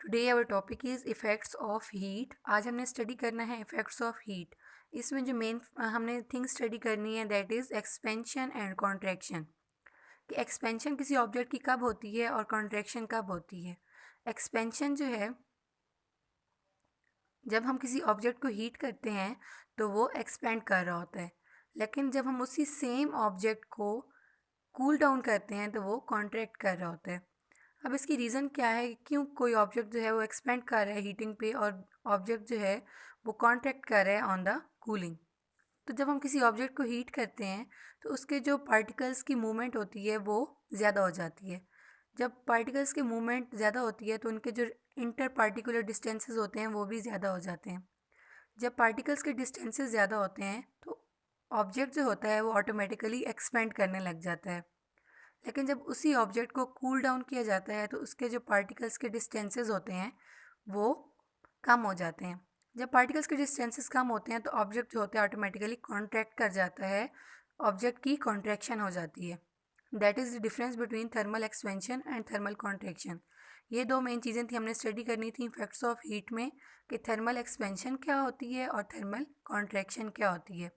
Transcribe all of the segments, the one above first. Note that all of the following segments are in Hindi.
Today our topic is effects of heat. आज हमने स्टडी करना है इफ़ेक्ट्स ऑफ हीट। इसमें जो मेन हमने थिंग स्टडी करनी है that is expansion and contraction. कि एक्सपेंशन किसी ऑब्जेक्ट की कब होती है और कॉन्ट्रैक्शन कब होती है। एक्सपेंशन जो है, जब हम किसी ऑब्जेक्ट को हीट करते हैं तो वो एक्सपेंड कर रहा होता है, लेकिन जब हम उसी सेम ऑब्जेक्ट को कूल डाउन करते हैं तो वो कॉन्ट्रैक्ट कर रहा होता है। अब इसकी रीज़न क्या है, क्यों कोई ऑब्जेक्ट जो है वो एक्सपेंड कर रहा है हीटिंग पे और ऑब्जेक्ट जो है वो कॉन्ट्रैक्ट कर रहा है ऑन द कूलिंग। तो जब हम किसी ऑब्जेक्ट को हीट करते हैं तो उसके जो पार्टिकल्स की मूवमेंट होती है वो ज़्यादा हो जाती है। जब पार्टिकल्स की मूवमेंट ज़्यादा होती है तो उनके जो इंटर पार्टिकुलर डिस्टेंसेस होते हैं वो भी ज़्यादा हो जाते हैं। जब पार्टिकल्स के डिस्टेंसेस ज़्यादा होते हैं तो ऑब्जेक्ट जो होता है वो ऑटोमेटिकली एक्सपेंड करने लग जाता है। लेकिन जब उसी ऑब्जेक्ट को कूल डाउन किया जाता है तो उसके जो पार्टिकल्स के डिस्टेंसेस होते हैं वो कम हो जाते हैं। जब पार्टिकल्स के डिस्टेंसेस कम होते हैं तो ऑब्जेक्ट जो होता है ऑटोमेटिकली कॉन्ट्रैक्ट कर जाता है, ऑब्जेक्ट की कॉन्ट्रैक्शन हो जाती है। That is the difference between thermal expansion and thermal contraction. ये दो मेन चीज़ें थी हमने स्टडी करनी थी इफेक्ट्स ऑफ हीट में, कि थर्मल एक्सपेंशन क्या होती है और थर्मल कॉन्ट्रैक्शन क्या होती है।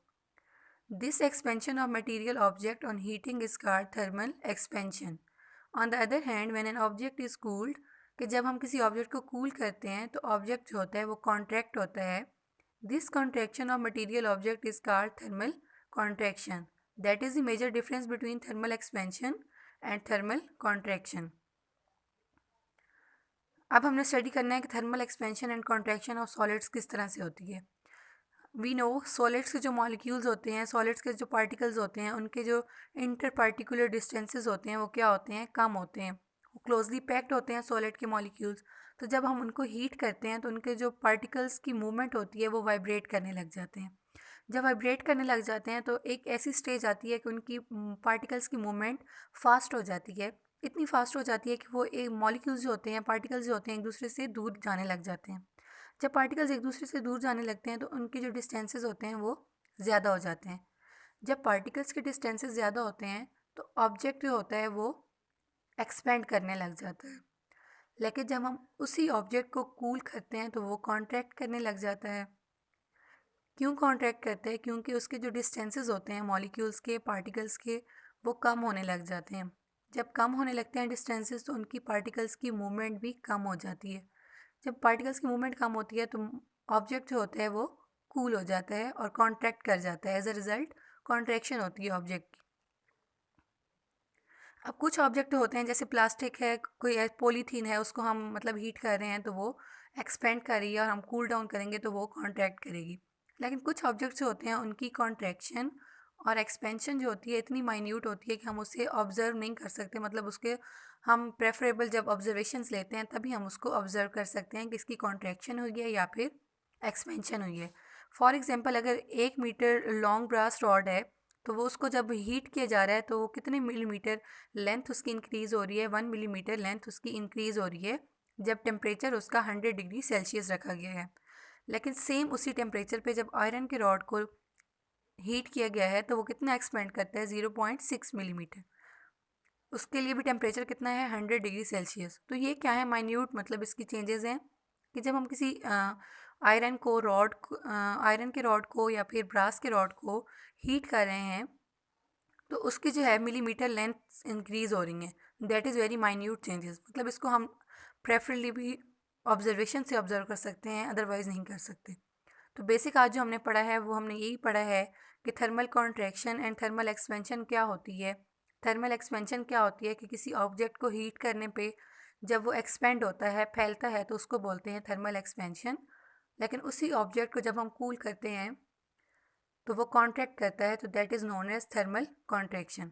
This expansion of material object on heating is called thermal expansion. On the other hand, when an object is cooled, कि जब हम किसी ऑब्जेक्ट को कूल करते हैं तो ऑब्जेक्ट जो होता है वो कॉन्ट्रैक्ट होता है। This contraction of material object is called thermal contraction. That is the major difference between thermal expansion and thermal contraction. अब हमने स्टडी करना है कि thermal expansion and contraction of solids किस तरह से होती है। वी नो सॉलिड्स के जो मॉलिक्यूल्स होते हैं, सॉलिड्स के जो पार्टिकल्स होते हैं, उनके जो इंटर पार्टिकुलर डिस्टेंसेस होते हैं वो क्या होते हैं, कम होते हैं। वो क्लोजली पैक्ड होते हैं सॉलिड के मॉलिक्यूल्स। तो जब हम उनको हीट करते हैं तो उनके जो पार्टिकल्स की मूवमेंट होती है वो वाइब्रेट करने लग जाते हैं। जब वाइब्रेट करने लग जाते हैं तो एक ऐसी स्टेज आती है कि उनकी पार्टिकल्स की मूवमेंट फास्ट हो जाती है। इतनी फास्ट हो जाती है कि वो एक मॉलिक्यूल्स जो होते हैं, पार्टिकल्स जो होते हैं, एक दूसरे से दूर जाने लग जाते हैं। जब पार्टिकल्स एक दूसरे से दूर जाने लगते हैं तो उनके जो डिस्टेंसेस होते हैं वो ज़्यादा हो जाते हैं। जब पार्टिकल्स के डिस्टेंसेस ज़्यादा होते हैं तो ऑब्जेक्ट जो होता है वो एक्सपेंड करने लग जाता है। लेकिन जब हम उसी ऑब्जेक्ट को कूल करते हैं तो वो कॉन्ट्रैक्ट करने लग जाता है। क्यों कॉन्ट्रैक्ट करते हैं? क्योंकि उसके जो डिस्टेंसेस होते हैं मॉलिक्यूल्स के, पार्टिकल्स के, वो कम होने लग जाते हैं। जब कम होने लगते हैं डिस्टेंसेस तो उनकी पार्टिकल्स की मूवमेंट भी कम हो जाती है। जब पार्टिकल्स की मूवमेंट कम होती है तो ऑब्जेक्ट जो होता है वो कूल हो जाता है और कॉन्ट्रैक्ट कर जाता है। एज अ रिजल्ट कॉन्ट्रैक्शन होती है ऑब्जेक्ट की। अब कुछ ऑब्जेक्ट होते हैं जैसे प्लास्टिक है, कोई पॉलीथीन है, उसको हम मतलब हीट कर रहे हैं तो वो एक्सपेंड कर रही है और हम कूल डाउन करेंगे तो वो कॉन्ट्रैक्ट करेगी। लेकिन कुछ ऑब्जेक्ट्स जो होते हैं उनकी कॉन्ट्रैक्शन और एक्सपेंशन जो होती है इतनी माइन्यूट होती है कि हम उसे ऑब्जर्व नहीं कर सकते। मतलब उसके हम प्रेफरेबल जब ऑब्जर्वेशंस लेते हैं तभी हम उसको ऑब्जर्व कर सकते हैं कि इसकी कॉन्ट्रैक्शन हुई है या फिर एक्सपेंशन हुई है। फॉर एग्जांपल, अगर 1 मीटर लॉन्ग ब्रास रॉड है तो वो उसको जब हीट किया जा रहा है तो वो कितने मिलीमीटर लेंथ उसकी इंक्रीज़ हो रही है, 1 मिलीमीटर लेंथ उसकी इंक्रीज़ हो रही है जब टेम्परेचर उसका 100 डिग्री सेल्सियस रखा गया है। लेकिन सेम उसी टेम्परेचर पे जब आयरन के रॉड को हीट किया गया है तो वो कितना एक्सपेंड करता है, 0.6 मिलीमीटर। उसके लिए भी टेम्परेचर कितना है, 100 डिग्री सेल्सियस। तो ये क्या है, माइन्यूट मतलब इसकी चेंजेस हैं कि जब हम किसी आयरन के रॉड को या फिर ब्रास के रॉड को हीट कर रहे हैं तो उसकी जो है मिलीमीटर लेंथ इंक्रीज़ हो रही हैं। That is very minute changes. मतलब इसको हम प्रेफरली भी ऑब्जर्वेशन से ऑब्जर्व कर सकते हैं, अदरवाइज़ नहीं कर सकते। तो बेसिक आज जो हमने पढ़ा है वो हमने यही पढ़ा है कि thermal contraction and thermal expansion क्या होती है। थर्मल एक्सपेंशन क्या होती है कि किसी ऑब्जेक्ट को हीट करने पे जब वो एक्सपेंड होता है, फैलता है, तो उसको बोलते हैं थर्मल एक्सपेंशन। लेकिन उसी ऑब्जेक्ट को जब हम कूल करते हैं तो वो कॉन्ट्रैक्ट करता है तो that is known as thermal contraction.